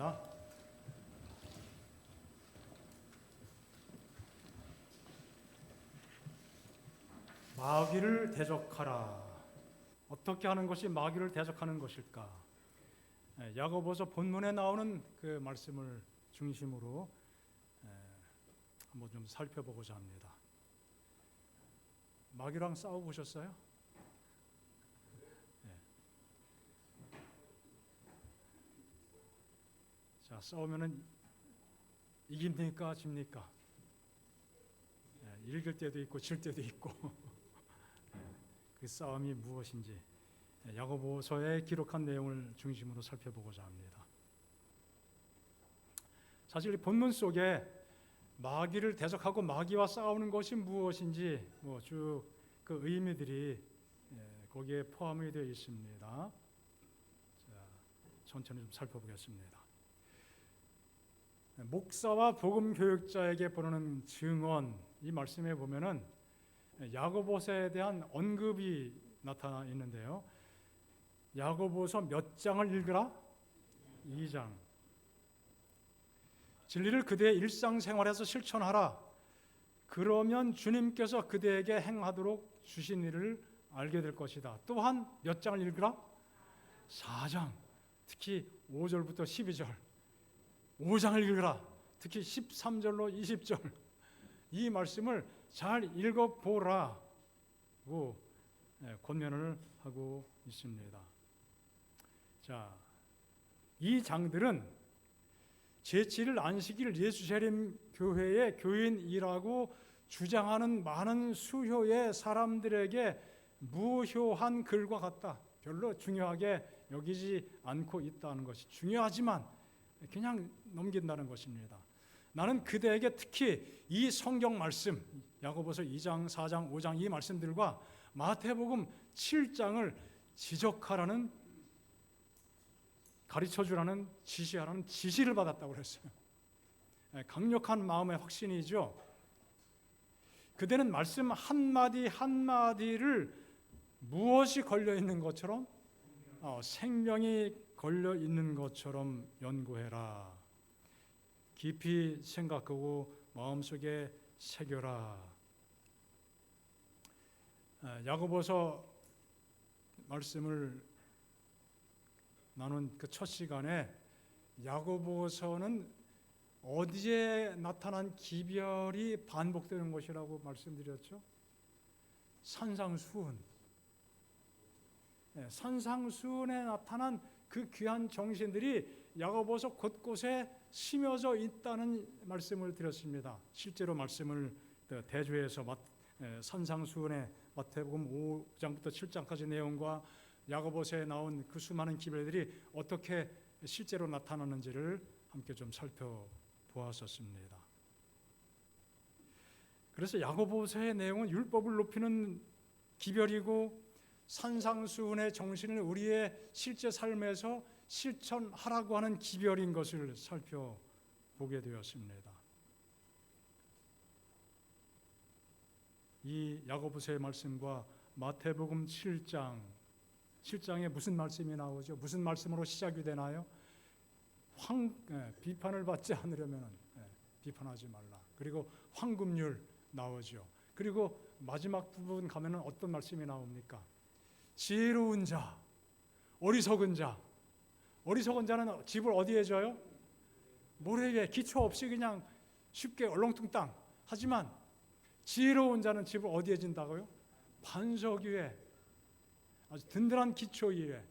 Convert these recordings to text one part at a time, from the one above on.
하겠습니다. 마귀를 대적하라. 어떻게 하는 것이 마귀를 대적하는 것일까? 야고보서 본문에 나오는 그 말씀을 중심으로 한번 좀 살펴보고자 합니다. 마귀랑 싸워보셨어요? 자, 싸우면은 이깁니까, 집니까? 이길 때도 있고 질 때도 있고 그 싸움이 무엇인지 야고보서에 기록한 내용을 중심으로 살펴보고자 합니다. 사실 이 본문 속에 마귀를 대적하고 마귀와 싸우는 것이 무엇인지 쭉 그 의미들이 거기에 포함이 되어 있습니다. 자, 천천히 좀 살펴보겠습니다. 목사와 복음 교육자에게 보내는 증언, 이 말씀에 보면은 야고보서에 대한 언급이 나타나 있는데요. 야고보서 몇 장을 읽으라? 2장. 진리를 그대의 일상생활에서 실천하라. 그러면 주님께서 그대에게 행하도록 주신 일을 알게 될 것이다. 또한 몇 장을 읽으라? 4장. 특히 5절부터 12절. 5장을 읽으라. 특히 13절로 20절. 이 말씀을 잘 읽어보라고 권면을 하고 있습니다. 자, 이 장들은 제7일 안식일 예수재림 교회의 교인이라고 주장하는 많은 수효의 사람들에게 무효한 글과 같다. 별로 중요하게 여기지 않고 있다는 것이 중요하지만 그냥 넘긴다는 것입니다. 나는 그대에게 특히 이 성경 말씀, 야고보서 2장, 4장, 5장 이 말씀들과 마태복음 7장을 지적하라는, 가르쳐주라는, 지시하라는 지시를 받았다고 그랬어요. 강력한 마음의 확신이죠. 그대는 말씀 한마디 한마디를 무엇이 걸려있는 것처럼 생명이 걸려있는 것처럼 연구해라. 깊이 생각하고 마음속에 새겨라. 야고보서 말씀을 나눈 그 첫 시간에 야고보서는 어디에 나타난 기별이 반복되는 것이라고 말씀드렸죠? 산상수훈. 산상수훈에 나타난 그 귀한 정신들이 야고보서 곳곳에 심어져 있다는 말씀을 드렸습니다. 실제로 말씀을 대조해서 산상수훈의 마태복음 5장부터 7장까지 내용과 야고보서에 나온 그 수많은 기별들이 어떻게 실제로 나타나는지를 함께 좀 살펴보았었습니다. 그래서 야고보서의 내용은 율법을 높이는 기별이고 산상수훈의 정신을 우리의 실제 삶에서 실천하라고 하는 기별인 것을 살펴보게 되었습니다. 이 야고보서의 말씀과 마태복음 7장에 무슨 말씀이 나오죠? 무슨 말씀으로 시작이 되나요? 비판을 받지 않으려면 비판하지 말라. 그리고 황금률 나오죠. 그리고 마지막 부분 가면은 어떤 말씀이 나옵니까? 지혜로운 자, 어리석은 자. 어리석은 자는 집을 어디에 져요? 모래 위에, 기초 없이 그냥 쉽게 얼렁뚱땅. 하지만 지혜로운 자는 집을 어디에 진다고요? 반석 위에, 아주 든든한 기초 위에.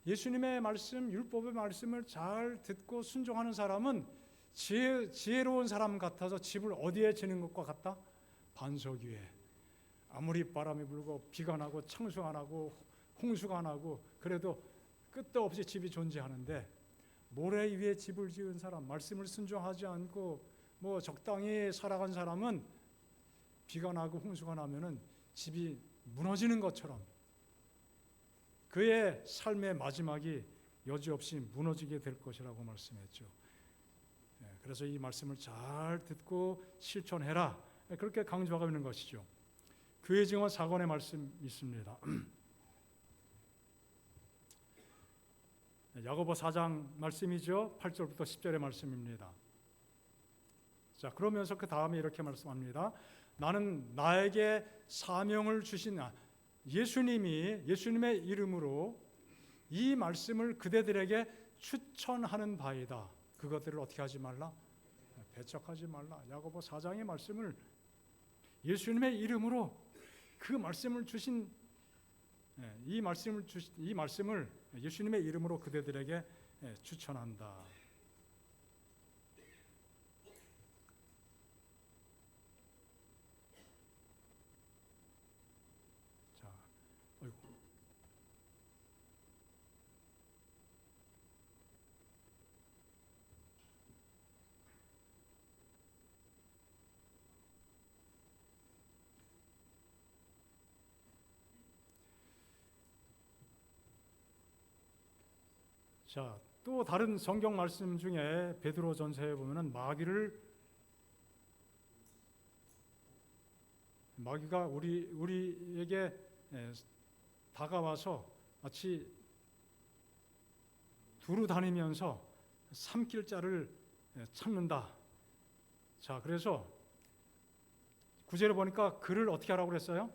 예수님의 말씀, 율법의 말씀을 잘 듣고 순종하는 사람은 지혜로운 사람 같아서 집을 어디에 지는 것과 같다? 반석 위에. 아무리 바람이 불고 비가 나고 창수가 나고 홍수가 나고 그래도 끝도 없이 집이 존재하는데, 모래 위에 집을 지은 사람, 말씀을 순종하지 않고 적당히 살아간 사람은 비가 나고 홍수가 나면은 집이 무너지는 것처럼 그의 삶의 마지막이 여지없이 무너지게 될 것이라고 말씀했죠. 그래서 이 말씀을 잘 듣고 실천해라. 그렇게 강조하고 있는 것이죠. 교회 증언 4권의 말씀 있습니다. 야고보 4장 말씀이죠. 8절부터 10절의 말씀입니다. 자, 그러면서 그 다음에 이렇게 말씀합니다. 나는 나에게 사명을 주신 예수님의 이름으로 이 말씀을 그대들에게 추천하는 바이다. 그것들을 어떻게 하지 말라? 배척하지 말라. 야고보 4장의 말씀을 예수님의 이름으로 그 말씀을 주신 이 말씀을 예수님의 이름으로 그대들에게 추천한다. 자, 어이구. 자, 또 다른 성경 말씀 중에 베드로전서에 보면은 마귀가 우리에게 다가와서 마치 두루 다니면서 삼킬 자를 찾는다. 자, 그래서 구절에 보니까 그를 어떻게 하라고 그랬어요?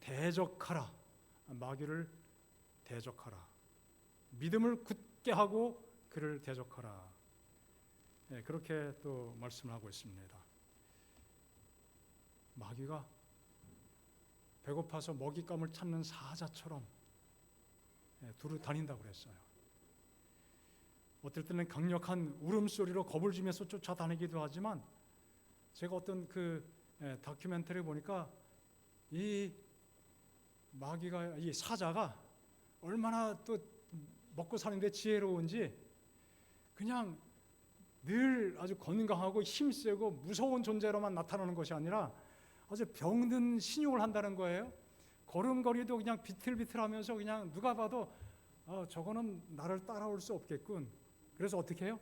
대적하라. 마귀를 대적하라. 믿음을 굳게 하고 그를 대적하라. 그렇게 또 말씀을 하고 있습니다. 마귀가 배고파서 먹잇감을 찾는 사자처럼 두루 다닌다고 그랬어요. 어떨 때는 강력한 울음소리로 겁을 주면서 쫓아다니기도 하지만 제가 어떤 그 다큐멘터리 보니까 이 마귀가, 이 사자가 얼마나 또 먹고 사는데 지혜로운지 그냥 늘 아주 건강하고 힘세고 무서운 존재로만 나타나는 것이 아니라 아주 병든 신용을 한다는 거예요. 걸음걸이도 그냥 비틀비틀하면서 그냥 누가 봐도 저거는 나를 따라올 수 없겠군. 그래서 어떻게 해요?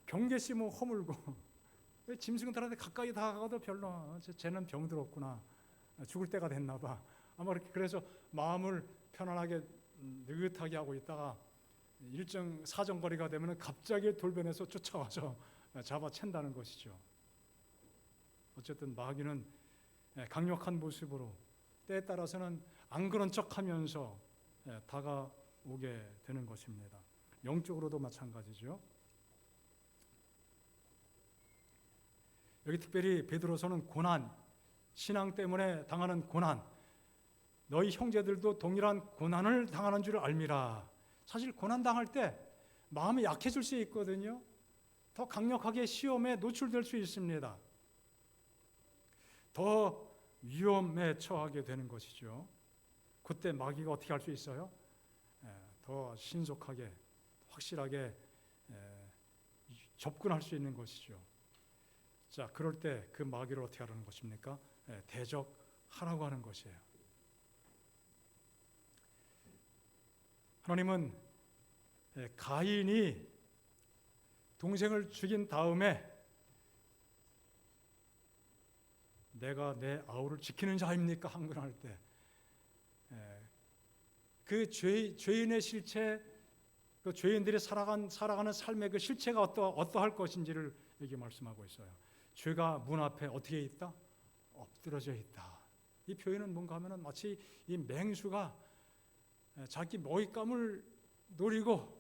경계심을 허물고 짐승들한테 가까이 다가가도 별로 쟤는 병들었구나, 죽을 때가 됐나 봐. 아마 이렇게 그래서 마음을 편안하게 느긋하게 하고 있다가 일정 사정거리가 되면 갑자기 돌변해서 쫓아와서 잡아챈다는 것이죠. 어쨌든 마귀는 강력한 모습으로 때에 따라서는 안 그런 척하면서 다가오게 되는 것입니다. 영적으로도 마찬가지죠. 여기 특별히 베드로서는 고난, 신앙 때문에 당하는 고난, 너희 형제들도 동일한 고난을 당하는 줄 알미라. 사실 고난 당할 때 마음이 약해질 수 있거든요. 더 강력하게 시험에 노출될 수 있습니다. 더 위험에 처하게 되는 것이죠. 그때 마귀가 어떻게 할 수 있어요? 더 신속하게, 확실하게 접근할 수 있는 것이죠. 자, 그럴 때 그 마귀를 어떻게 하라는 것입니까? 대적하라고 하는 것이에요. 하나님은 가인이 동생을 죽인 다음에 내가 내 아우를 지키는 자입니까? 항변할 때 그 죄인의 실체, 그 죄인들이 살아가는 삶의 그 실체가 어떠할 것인지를 여기 말씀하고 있어요. 죄가 문 앞에 어떻게 있다? 엎드러져 있다. 이 표현은 뭔가 하면은 마치 이 맹수가 자기 먹잇감을 노리고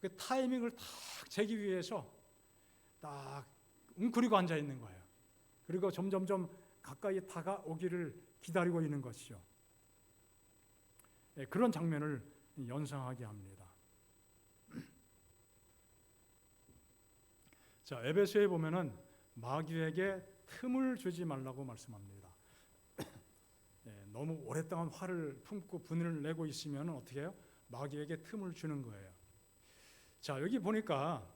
그 타이밍을 딱 재기 위해서 딱 웅크리고 앉아 있는 거예요. 그리고 점점점 가까이 다가오기를 기다리고 있는 것이죠. 그런 장면을 연상하게 합니다. 자, 에베소에 보면은 마귀에게 틈을 주지 말라고 말씀합니다. 너무 오랫동안 화를 품고 분을 내고 있으면 어떻게 해요? 마귀에게 틈을 주는 거예요. 자, 여기 보니까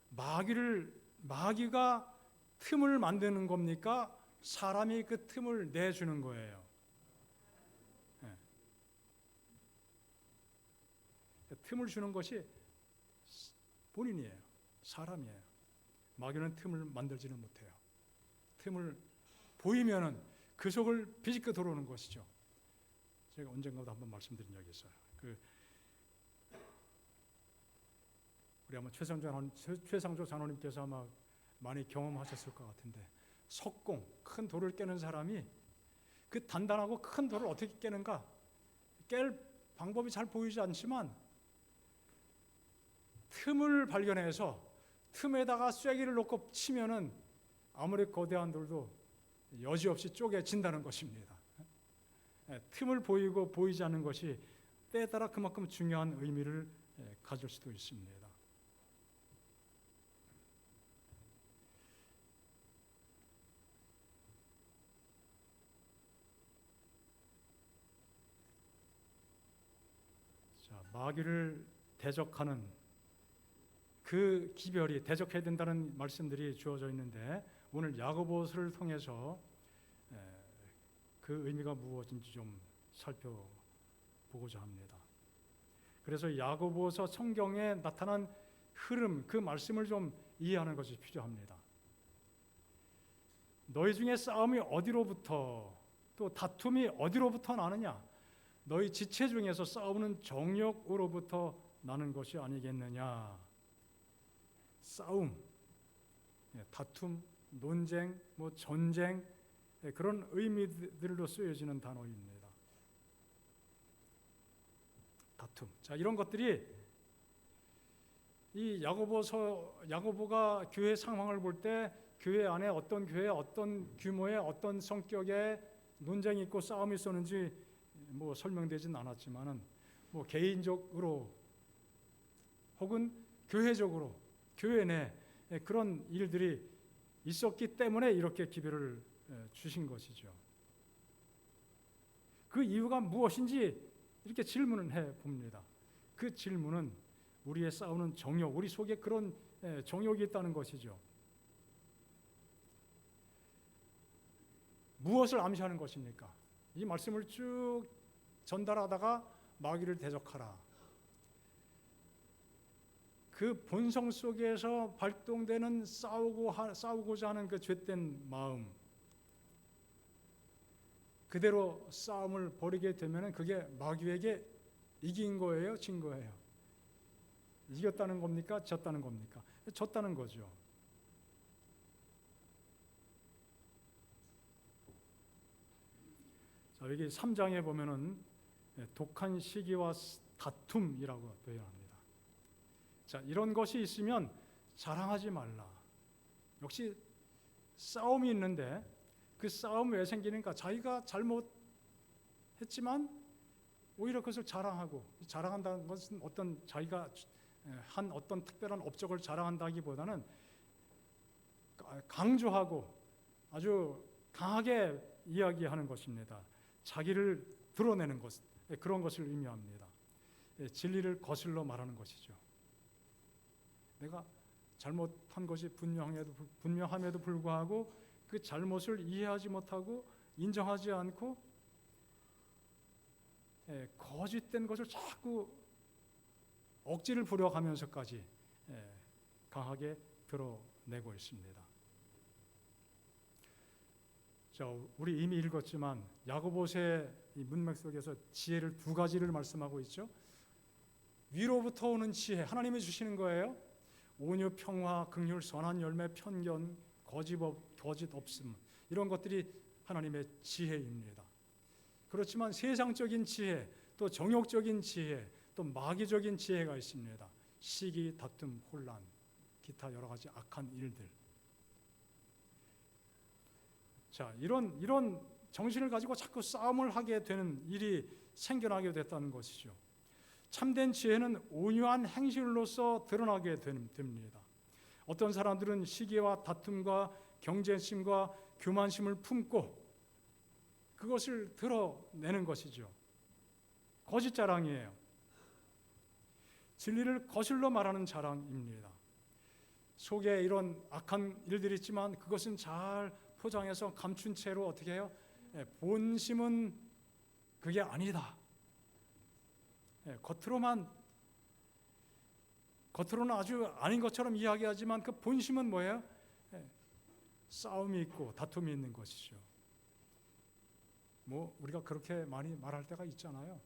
마귀가 틈을 만드는 겁니까? 사람이 그 틈을 내주는 거예요. 틈을 주는 것이 본인이에요. 사람이에요. 마귀는 틈을 만들지는 못해요. 틈을 보이면은 그 속을 비집고 들어오는 것이죠. 제가 언젠가도 한번 말씀드린 적이 있어요. 우리 아마 최상조 장로님께서 아마 많이 경험하셨을 것 같은데, 석공, 큰 돌을 깨는 사람이 그 단단하고 큰 돌을 어떻게 깨는가, 깰 방법이 잘 보이지 않지만 틈을 발견해서 틈에다가 쐐기를 놓고 치면은 아무리 거대한 돌도 여지없이 쪼개진다는 것입니다. 틈을 보이고 보이지 않는 것이 때에 따라 그만큼 중요한 의미를 가질 수도 있습니다. 자, 마귀를 대적하는 그 기별이 대적해야 된다는 말씀들이 주어져 있는데, 오늘 야고보서를 통해서 그 의미가 무엇인지 좀 살펴보고자 합니다. 그래서 야고보서 성경에 나타난 흐름, 그 말씀을 좀 이해하는 것이 필요합니다. 너희 중에 싸움이 어디로부터, 또 다툼이 어디로부터 나느냐? 너희 지체 중에서 싸우는 정욕으로부터 나는 것이 아니겠느냐? 싸움, 다툼, 논쟁, 전쟁, 그런 의미들로 쓰여지는 단어입니다. 다툼. 자, 이런 것들이 이 야고보가 교회 상황을 볼 때 교회 안에 어떤 교회에 어떤 규모의 어떤 성격의 논쟁이 있고 싸움이 있었는지 설명되진 않았지만은 개인적으로 혹은 교회적으로 교회 내 그런 일들이 있었기 때문에 이렇게 기별을 주신 것이죠. 그 이유가 무엇인지 이렇게 질문을 해 봅니다. 그 질문은 우리의 싸우는 정욕, 우리 속에 그런 정욕이 있다는 것이죠. 무엇을 암시하는 것입니까? 이 말씀을 쭉 전달하다가 마귀를 대적하라. 그 본성 속에서 발동되는 싸우고자 하는 그 죄된 마음, 그대로 싸움을 벌이게 되면 그게 마귀에게 이긴 거예요, 진 거예요? 이겼다는 겁니까? 졌다는 겁니까? 졌다는 거죠. 자, 여기 3장에 보면은 독한 시기와 다툼이라고 표현합니다. 자, 이런 것이 있으면 자랑하지 말라. 역시 싸움이 있는데 그 싸움 왜 생기는가? 자기가 잘못했지만 오히려 그것을 자랑한다는 것은 어떤 자기가 한 어떤 특별한 업적을 자랑한다기보다는 강조하고 아주 강하게 이야기하는 것입니다. 자기를 드러내는 것, 그런 것을 의미합니다. 진리를 거슬러 말하는 것이죠. 내가 잘못한 것이 분명함에도 불구하고 그 잘못을 이해하지 못하고 인정하지 않고 거짓된 것을 자꾸 억지를 부려가면서까지 강하게 드러내고 있습니다. 자, 우리 이미 읽었지만 야고보서의 이 문맥 속에서 지혜를 두 가지를 말씀하고 있죠. 위로부터 오는 지혜, 하나님이 주시는 거예요. 온유, 평화, 긍휼, 선한 열매, 편견, 거짓 없음, 이런 것들이 하나님의 지혜입니다. 그렇지만 세상적인 지혜, 또 정욕적인 지혜, 또 마귀적인 지혜가 있습니다. 시기, 다툼, 혼란, 기타 여러 가지 악한 일들. 자, 이런 정신을 가지고 자꾸 싸움을 하게 되는 일이 생겨나게 됐다는 것이죠. 참된 지혜는 온유한 행실로서 드러나게 됩니다. 어떤 사람들은 시기와 다툼과 경쟁심과 교만심을 품고 그것을 드러내는 것이죠. 거짓 자랑이에요. 진리를 거슬러 말하는 자랑입니다. 속에 이런 악한 일들이 있지만 그것은 잘 포장해서 감춘 채로 어떻게 해요? 본심은 그게 아니다. 겉으로는 아주 아닌 것처럼 이야기하지만 그 본심은 뭐예요? 싸움이 있고 다툼이 있는 것이죠. 우리가 그렇게 많이 말할 때가 있잖아요.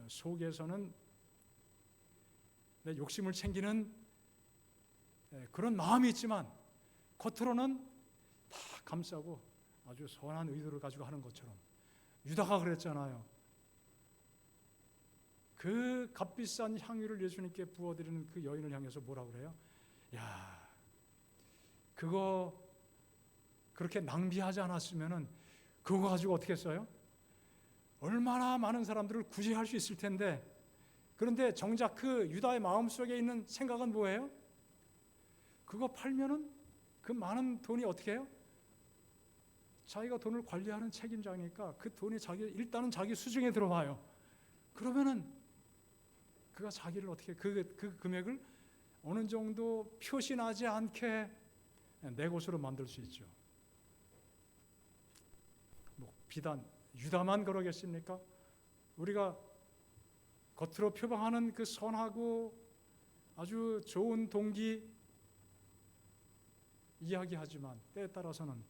속에서는 내 욕심을 챙기는 그런 마음이 있지만 겉으로는 다 감싸고 아주 선한 의도를 가지고 하는 것처럼 유다가 그랬잖아요. 그 값비싼 향유를 예수님께 부어드리는 그 여인을 향해서 뭐라고 그래요? 야, 그거 그렇게 낭비하지 않았으면은 그거 가지고 어떻게 써요? 얼마나 많은 사람들을 구제할 수 있을 텐데. 그런데 정작 그 유다의 마음속에 있는 생각은 뭐예요? 그거 팔면은 그 많은 돈이 어떻게 해요? 자기가 돈을 관리하는 책임자니까 그 돈이 일단은 자기 수중에 들어와요. 그러면은 그가 자기를 어떻게 그 금액을 어느 정도 표시나지 않게 내 것으로 만들 수 있죠. 뭐 비단 유다만 그러겠습니까? 우리가 겉으로 표방하는 그 선하고 아주 좋은 동기 이야기하지만 때에 따라서는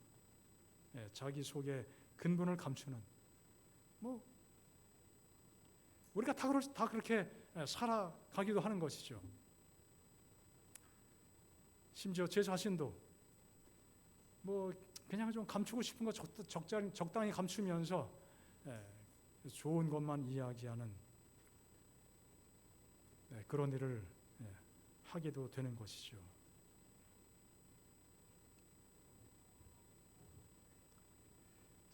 자기 속에 근본을 감추는 뭐 우리가 다 그렇게 살아가기도 하는 것이죠. 심지어 제 자신도 뭐 그냥 좀 감추고 싶은 거 적당히 감추면서 좋은 것만 이야기하는 그런 일을 하게도 되는 것이죠.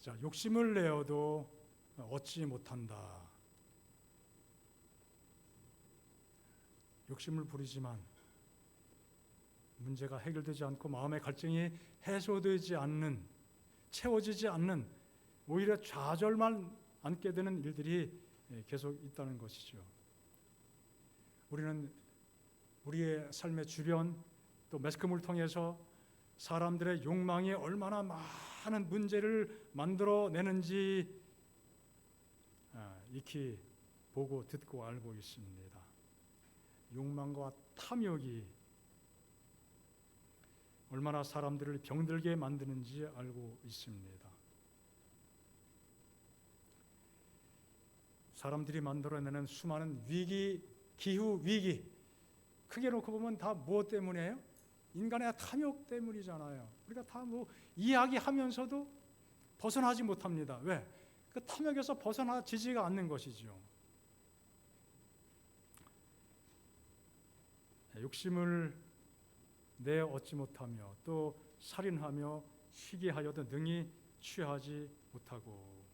자, 욕심을 내어도 얻지 못한다. 욕심을 부리지만 문제가 해결되지 않고 마음의 갈증이 해소되지 않는, 채워지지 않는, 오히려 좌절만 안게 되는 일들이 계속 있다는 것이죠. 우리는 우리의 삶의 주변 또 매스컴을 통해서 사람들의 욕망이 얼마나 많은 문제를 만들어내는지 익히 보고 듣고 알고 있습니다. 욕망과 탐욕이 얼마나 사람들을 병들게 만드는지 알고 있습니다. 사람들이 만들어내는 수많은 위기, 기후 위기, 크게 놓고 보면 다 무엇 때문이에요? 인간의 탐욕 때문이잖아요. 우리가 다 뭐 이야기하면서도 벗어나지 못합니다. 왜? 그 탐욕에서 벗어나지지가 않는 것이죠. 욕심을 내 얻지 못하며 또 살인하며 시기하여도 능히 취하지 못하고,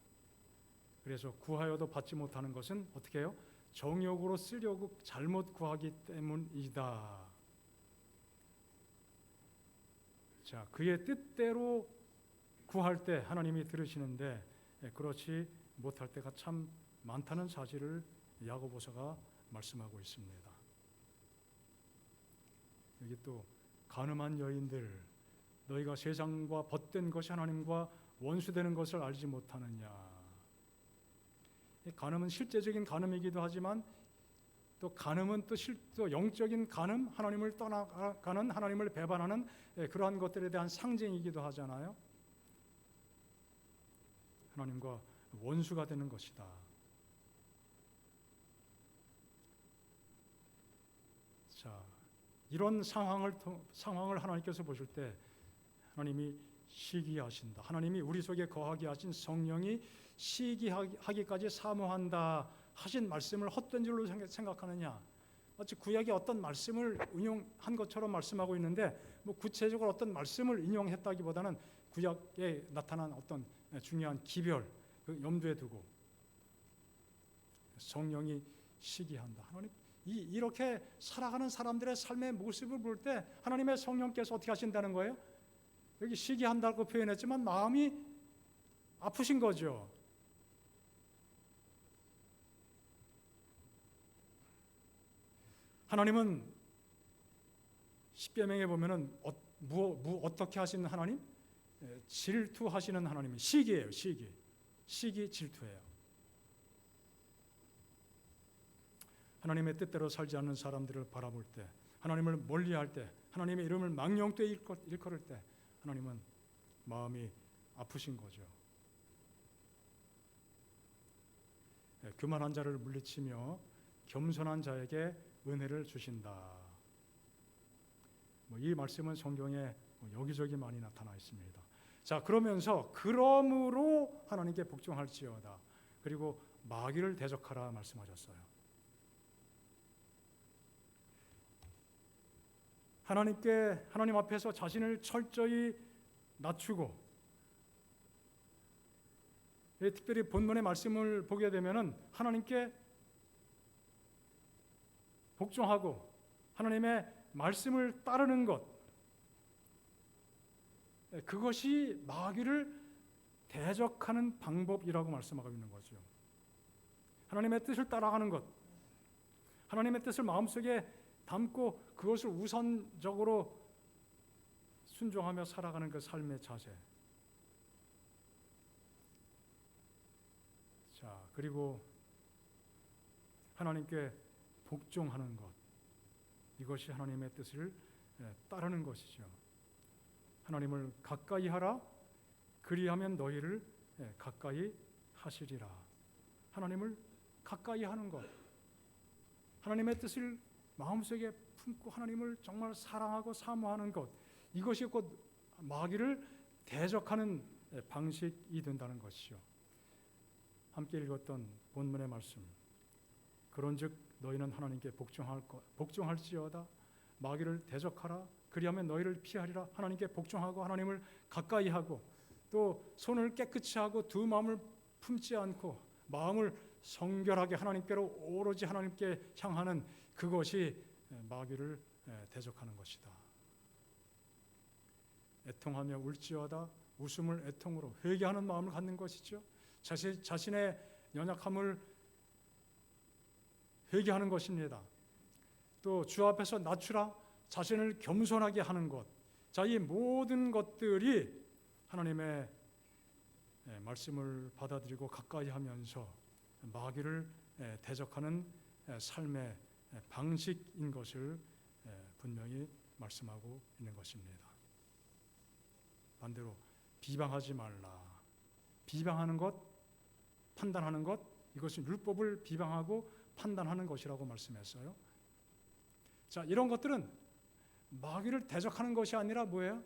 그래서 구하여도 받지 못하는 것은 어떻게 해요? 정욕으로 쓰려고 잘못 구하기 때문이다. 자, 그의 뜻대로 구할 때 하나님이 들으시는데 그렇지 못할 때가 참 많다는 사실을 야고보서가 말씀하고 있습니다. 여기 또 간음한 여인들, 너희가 세상과 벗된 것이 하나님과 원수되는 것을 알지 못하느냐. 간음은 실제적인 간음이기도 하지만 또 간음은 또 영적인 간음, 하나님을 떠나가는, 하나님을 배반하는 그러한 것들에 대한 상징이기도 하잖아요. 하나님과 원수가 되는 것이다. 자, 이런 상황을 하나님께서 보실 때 하나님이 시기하신다. 하나님이 우리 속에 거하게 하신 성령이 시기하기까지 사모한다 하신 말씀을 헛된 줄로 생각하느냐. 마치 구약의 어떤 말씀을 인용한 것처럼 말씀하고 있는데 뭐 구체적으로 어떤 말씀을 인용했다기보다는 구약에 나타난 어떤 중요한 기별, 그 염두에 두고 성령이 시기한다. 하나님 이렇게 살아가는 사람들의 삶의 모습을 볼 때 하나님의 성령께서 어떻게 하신다는 거예요? 여기 시기한다고 표현했지만 마음이 아프신 거죠. 하나님은 십계명에 보면은 어떻게 하시는 하나님? 질투하시는 하나님이 시기예요. 시기 질투예요. 하나님의 뜻대로 살지 않는 사람들을 바라볼 때, 하나님을 멀리할 때, 하나님의 이름을 망령되이 일컬을 때 하나님은 마음이 아프신 거죠. 교만한 자를 물리치며 겸손한 자에게 은혜를 주신다. 뭐 이 말씀은 성경에 여기저기 많이 나타나 있습니다. 자, 그러면서 그러므로 하나님께 복종할지어다. 그리고 마귀를 대적하라 말씀하셨어요. 하나님 앞에서 자신을 철저히 낮추고, 특별히 본문의 말씀을 보게 되면은 하나님께 복종하고 하나님의 말씀을 따르는 것, 그것이 마귀를 대적하는 방법이라고 말씀하고 있는 거죠. 하나님의 뜻을 따라가는 것, 하나님의 뜻을 마음속에 담고 그것을 우선적으로 순종하며 살아가는 그 삶의 자세. 자, 그리고 하나님께 복종하는 것, 이것이 하나님의 뜻을 따르는 것이죠. 하나님을 가까이 하라, 그리하면 너희를 가까이 하시리라. 하나님을 가까이 하는 것, 하나님의 뜻을 마음속에 품고 하나님을 정말 사랑하고 사모하는 것, 이것이 곧 마귀를 대적하는 방식이 된다는 것이죠. 함께 읽었던 본문의 말씀, 그런즉 너희는 하나님께 복종할지어다. 마귀를 대적하라, 그리하면 너희를 피하리라. 하나님께 복종하고 하나님을 가까이 하고, 또 손을 깨끗이 하고 두 마음을 품지 않고 마음을 성결하게 하나님께로 오로지 하나님께 향하는 그것이 마귀를 대적하는 것이다. 애통하며 울지어다. 웃음을 애통으로 회개하는 마음을 갖는 것이죠. 자신의 연약함을 회개하는 것입니다. 또 주 앞에서 낮추라, 자신을 겸손하게 하는 것. 자, 이 모든 것들이 하나님의 말씀을 받아들이고 가까이 하면서 마귀를 대적하는 삶의 방식인 것을 분명히 말씀하고 있는 것입니다. 반대로 비방하지 말라. 비방하는 것, 판단하는 것, 이것은 율법을 비방하고 판단하는 것이라고 말씀했어요. 자, 이런 것들은 마귀를 대적하는 것이 아니라 뭐예요?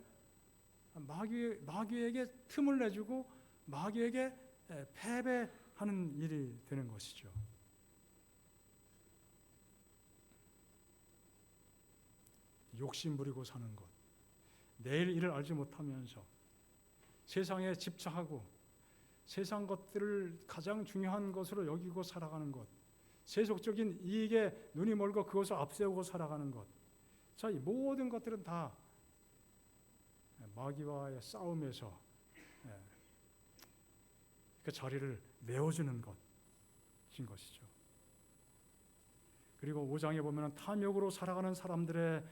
마귀에게 틈을 내주고 마귀에게 패배하는 일이 되는 것이죠. 욕심 부리고 사는 것, 내일 일을 알지 못하면서 세상에 집착하고 세상 것들을 가장 중요한 것으로 여기고 살아가는 것, 세속적인 이익에 눈이 멀고 그것을 앞세우고 살아가는 것. 자, 이 모든 것들은 다 마귀와의 싸움에서 그 자리를 내어주는 것인 것이죠. 그리고 5장에 보면 탐욕으로 살아가는 사람들의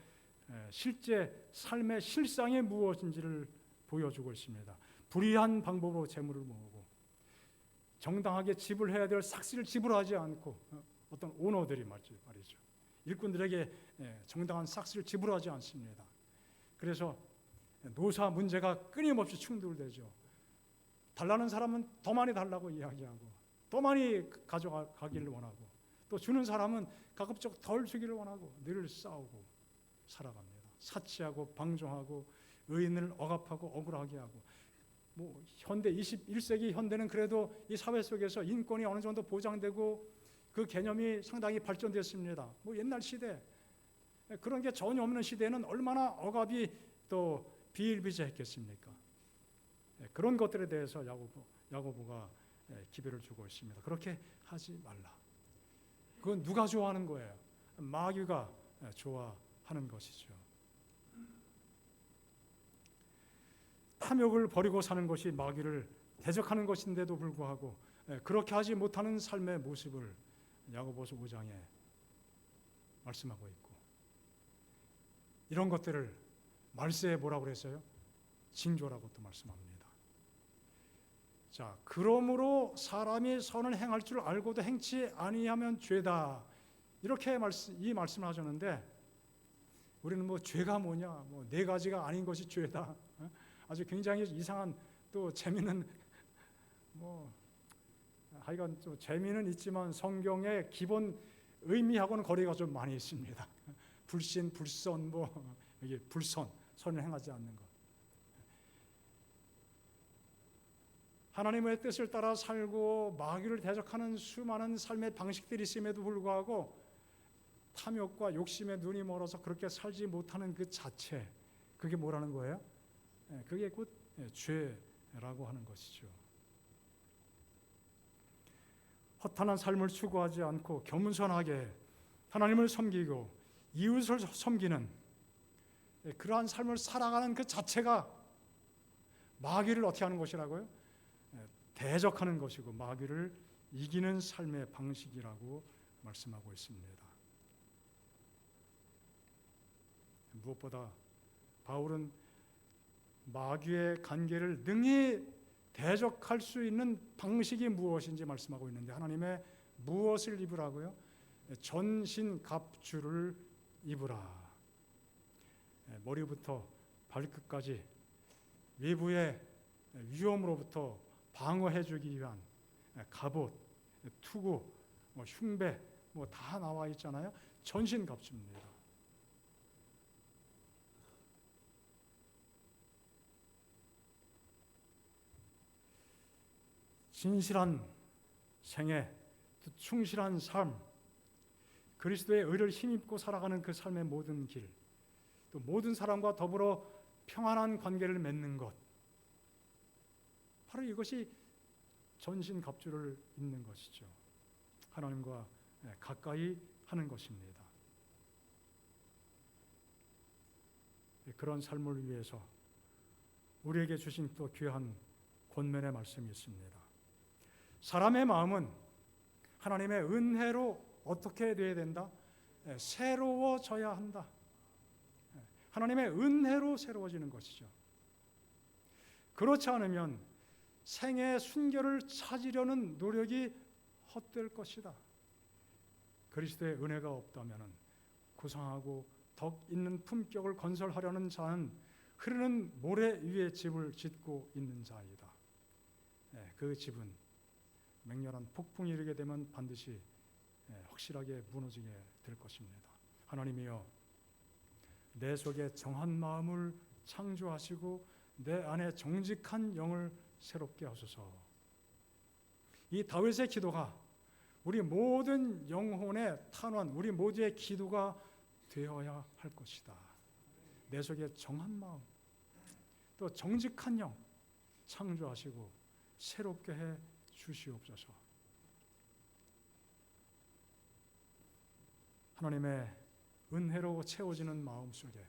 실제 삶의 실상이 무엇인지를 보여주고 있습니다. 불의한 방법으로 재물을 모으고 정당하게 지불해야 될 삭시를 지불하지 않고, 어떤 오너들이 말이죠. 일꾼들에게 정당한 삭시를 지불하지 않습니다. 그래서 노사 문제가 끊임없이 충돌되죠. 달라는 사람은 더 많이 달라고 이야기하고 더 많이 가져가기를 원하고, 또 주는 사람은 가급적 덜 주기를 원하고 늘 싸우고 살아갑니다. 사치하고 방종하고 의인을 억압하고 억울하게 하고, 현대 21세기 현대는 그래도 이 사회 속에서 인권이 어느 정도 보장되고 그 개념이 상당히 발전됐습니다. 옛날 시대 그런 게 전혀 없는 시대에는 얼마나 억압이 또 비일비재했겠습니까? 그런 것들에 대해서 야고보가 기별을 주고 있습니다. 그렇게 하지 말라. 그건 누가 좋아하는 거예요? 마귀가 좋아하는 것이죠. 탐욕을 버리고 사는 것이 마귀를 대적하는 것인데도 불구하고 그렇게 하지 못하는 삶의 모습을 야고보서 5장에 말씀하고 있고, 이런 것들을 말세에 뭐라고 그랬어요? 징조라고 또 말씀합니다. 자, 그러므로 사람이 선을 행할 줄 알고도 행치 아니하면 죄다. 이렇게 이 말씀을 하셨는데, 우리는 죄가 뭐냐? 네 가지가 아닌 것이 죄다. 아주 굉장히 이상한 또 재미는 하여간 좀 재미는 있지만 성경의 기본 의미하고는 거리가 좀 많이 있습니다. 불신, 불선, 이게 선을 행하지 않는 것. 하나님의 뜻을 따라 살고 마귀를 대적하는 수많은 삶의 방식들이 있음에도 불구하고 탐욕과 욕심에 눈이 멀어서 그렇게 살지 못하는 그 자체, 그게 뭐라는 거예요? 그게 곧 죄라고 하는 것이죠. 허탄한 삶을 추구하지 않고 겸손하게 하나님을 섬기고 이웃을 섬기는 그러한 삶을 살아가는 그 자체가 마귀를 어떻게 하는 것이라고요? 대적하는 것이고 마귀를 이기는 삶의 방식이라고 말씀하고 있습니다. 무엇보다 바울은 마귀의 관계를 능히 대적할 수 있는 방식이 무엇인지 말씀하고 있는데 하나님의 무엇을 입으라고요? 전신갑주를 입으라. 머리부터 발끝까지 외부의 위험으로부터 방어해 주기 위한 갑옷, 투구, 흉배 다 나와 있잖아요. 전신갑주입니다. 진실한 생애, 충실한 삶, 그리스도의 의를 힘입고 살아가는 그 삶의 모든 길, 또 모든 사람과 더불어 평안한 관계를 맺는 것, 바로 이것이 전신갑주를 입는 것이죠. 하나님과 가까이 하는 것입니다. 그런 삶을 위해서 우리에게 주신 또 귀한 권면의 말씀이 있습니다. 사람의 마음은 하나님의 은혜로 어떻게 되어야 된다? 새로워져야 한다. 하나님의 은혜로 새로워지는 것이죠. 그렇지 않으면 생의 순결을 찾으려는 노력이 헛될 것이다. 그리스도의 은혜가 없다면 구상하고 덕 있는 품격을 건설하려는 자는 흐르는 모래 위에 집을 짓고 있는 자이다. 그 집은 맹렬한 폭풍이 이르게 되면 반드시 확실하게 무너지게 될 것입니다. 하나님이여, 내 속에 정한 마음을 창조하시고 내 안에 정직한 영을 새롭게 하소서. 이 다윗의 기도가 우리 모든 영혼의 탄원, 우리 모두의 기도가 되어야 할 것이다. 내 속에 정한 마음, 또 정직한 영 창조하시고 새롭게 해 주시옵소서. 하나님의 은혜로 채워지는 마음 속에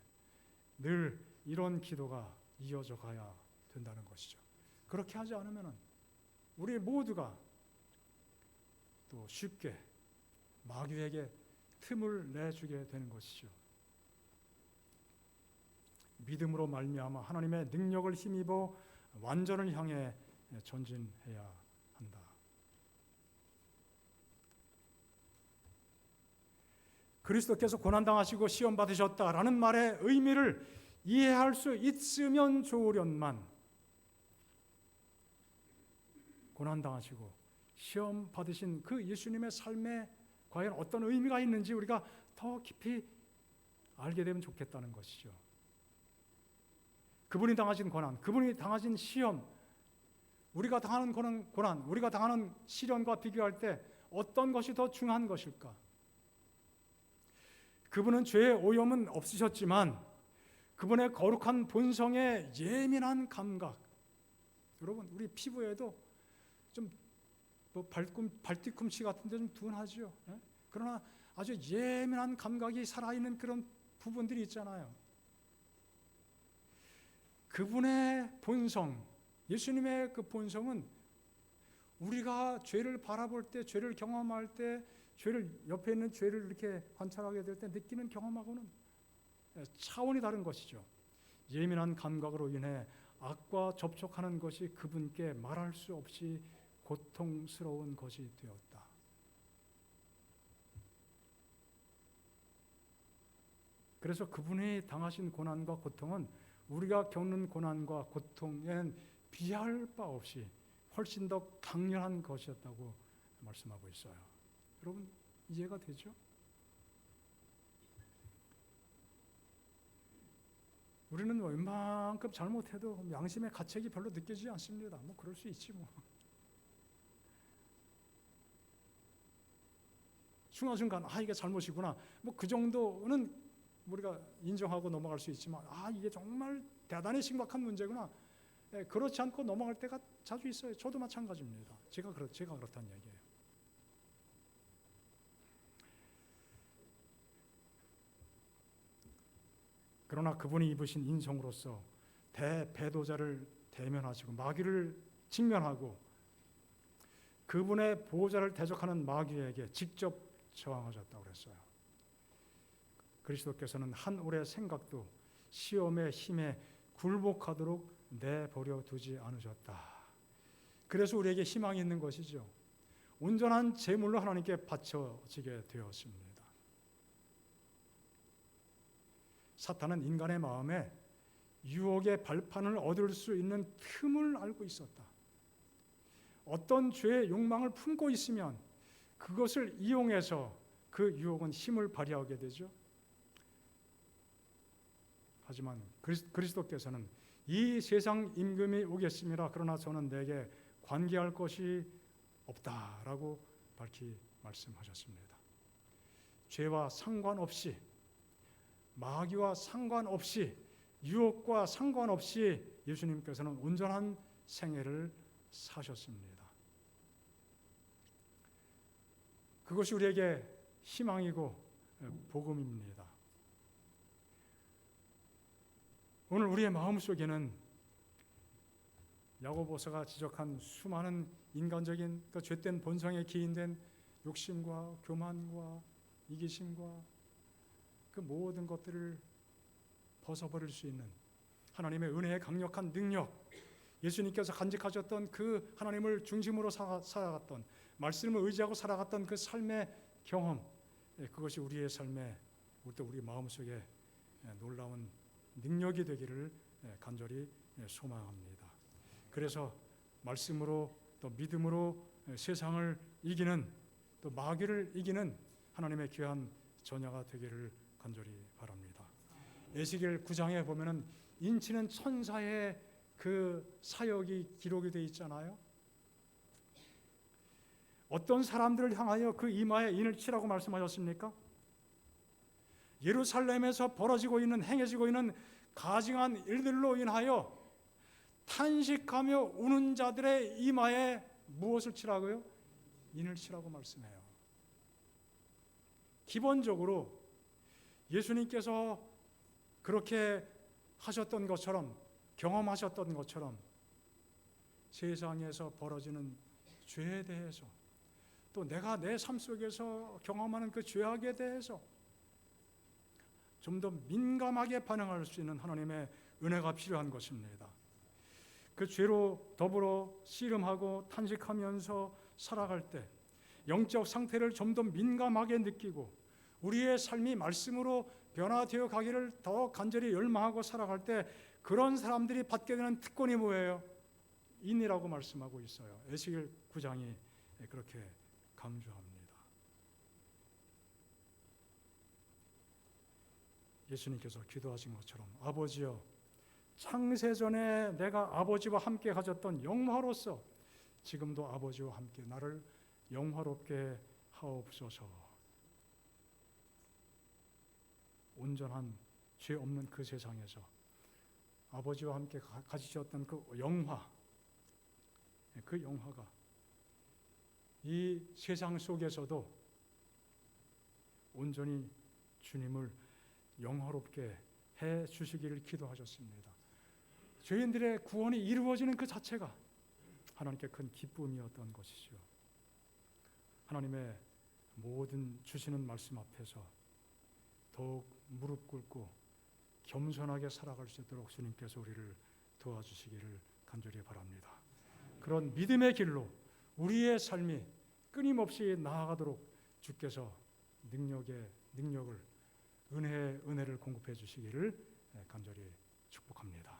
늘 이런 기도가 이어져 가야 된다는 것이죠. 그렇게 하지 않으면 우리 모두가 또 쉽게 마귀에게 틈을 내주게 되는 것이죠. 믿음으로 말미암아 하나님의 능력을 힘입어 완전을 향해 전진해야 한다. 그리스도께서 고난당하시고 시험 받으셨다라는 말의 의미를 이해할 수 있으면 좋으련만 고난당하시고 시험 받으신 그 예수님의 삶에 과연 어떤 의미가 있는지 우리가 더 깊이 알게 되면 좋겠다는 것이죠. 그분이 당하신 고난, 그분이 당하신 시험, 우리가 당하는 고난, 우리가 당하는 시련과 비교할 때 어떤 것이 더 중요한 것일까? 그분은 죄의 오염은 없으셨지만 그분의 거룩한 본성에 예민한 감각, 여러분 우리 피부에도 좀 발뒤꿈치 같은 데 좀 둔하죠. 그러나 아주 예민한 감각이 살아있는 그런 부분들이 있잖아요. 그분의 본성, 예수님의 그 본성은 우리가 죄를 바라볼 때, 죄를 경험할 때, 죄를 옆에 있는 죄를 이렇게 관찰하게 될 때 느끼는 경험하고는 차원이 다른 것이죠. 예민한 감각으로 인해 악과 접촉하는 것이 그분께 말할 수 없이 고통스러운 것이 되었다. 그래서 그분이 당하신 고난과 고통은 우리가 겪는 고난과 고통에는 비할 바 없이 훨씬 더 강렬한 것이었다고 말씀하고 있어요. 여러분 이해가 되죠? 우리는 웬만큼 잘못해도 양심의 가책이 별로 느껴지지 않습니다. 뭐 그럴 수 있지 뭐. 순간순간 이게 잘못이구나. 뭐 그 정도는 우리가 인정하고 넘어갈 수 있지만 이게 정말 대단히 심각한 문제구나. 그렇지 않고 넘어갈 때가 자주 있어요. 저도 마찬가지입니다. 제가 그렇다는 얘기예요. 그러나 그분이 입으신 인성으로서 대배도자를 대면하시고 마귀를 직면하고 그분의 보호자를 대적하는 마귀에게 직접 저항하셨다고 그랬어요. 그리스도께서는 한 올의 생각도 시험의 힘에 굴복하도록 내버려 두지 않으셨다. 그래서 우리에게 희망이 있는 것이죠. 온전한 제물로 하나님께 바쳐지게 되었습니다. 사탄은 인간의 마음에 유혹의 발판을 얻을 수 있는 틈을 알고 있었다. 어떤 죄의 욕망을 품고 있으면 그것을 이용해서 그 유혹은 힘을 발휘하게 되죠. 하지만 그리스도께서는 이 세상 임금이 오겠습니다. 그러나 저는 내게 관계할 것이 없다라고 밝히 말씀하셨습니다. 죄와 상관없이, 마귀와 상관없이, 유혹과 상관없이 예수님께서는 온전한 생애를 사셨습니다. 그것이 우리에게 희망이고 복음입니다. 오늘 우리의 마음속에는 야고보서가 지적한 수많은 인간적인 그 죄된 본성에 기인된 욕심과 교만과 이기심과 그 모든 것들을 벗어버릴 수 있는 하나님의 은혜의 강력한 능력, 예수님께서 간직하셨던 그 하나님을 중심으로 살아갔던, 말씀을 의지하고 살아갔던 그 삶의 경험, 그것이 우리의 삶에, 또 우리 마음속에 놀라운 능력이 되기를 간절히 소망합니다. 그래서 말씀으로 또 믿음으로 세상을 이기는, 또 마귀를 이기는 하나님의 귀한 자녀가 되기를 간절히 바랍니다. 에스겔 9장에 보면은 인치는 천사의 그 사역이 기록이 되어 있잖아요. 어떤 사람들을 향하여 그 이마에 인을 치라고 말씀하셨습니까? 예루살렘에서 벌어지고 있는, 행해지고 있는 가증한 일들로 인하여 탄식하며 우는 자들의 이마에 무엇을 치라고요? 인을 치라고 말씀해요. 기본적으로 예수님께서 그렇게 하셨던 것처럼, 경험하셨던 것처럼 세상에서 벌어지는 죄에 대해서, 또 내가 내 삶 속에서 경험하는 그 죄악에 대해서 좀 더 민감하게 반응할 수 있는 하나님의 은혜가 필요한 것입니다. 그 죄로 더불어 씨름하고 탄식하면서 살아갈 때 영적 상태를 좀 더 민감하게 느끼고 우리의 삶이 말씀으로 변화되어 가기를 더 간절히 열망하고 살아갈 때 그런 사람들이 받게 되는 특권이 뭐예요? 인이라고 말씀하고 있어요. 에스겔 9장이 그렇게 강조합니다. 예수님께서 기도하신 것처럼 아버지여, 창세전에 내가 아버지와 함께 가졌던 영화로서 지금도 아버지와 함께 나를 영화롭게 하옵소서. 온전한 죄 없는 그 세상에서 아버지와 함께 가지셨던 그 영화, 그 영화가 이 세상 속에서도 온전히 주님을 영화롭게 해 주시기를 기도하셨습니다. 죄인들의 구원이 이루어지는 그 자체가 하나님께 큰 기쁨이었던 것이죠. 하나님의 모든 주시는 말씀 앞에서 더욱 무릎 꿇고 겸손하게 살아갈 수 있도록 주님께서 우리를 도와주시기를 간절히 바랍니다. 그런 믿음의 길로 우리의 삶이 끊임없이 나아가도록 주께서 능력을, 은혜를 공급해 주시기를 간절히 축복합니다.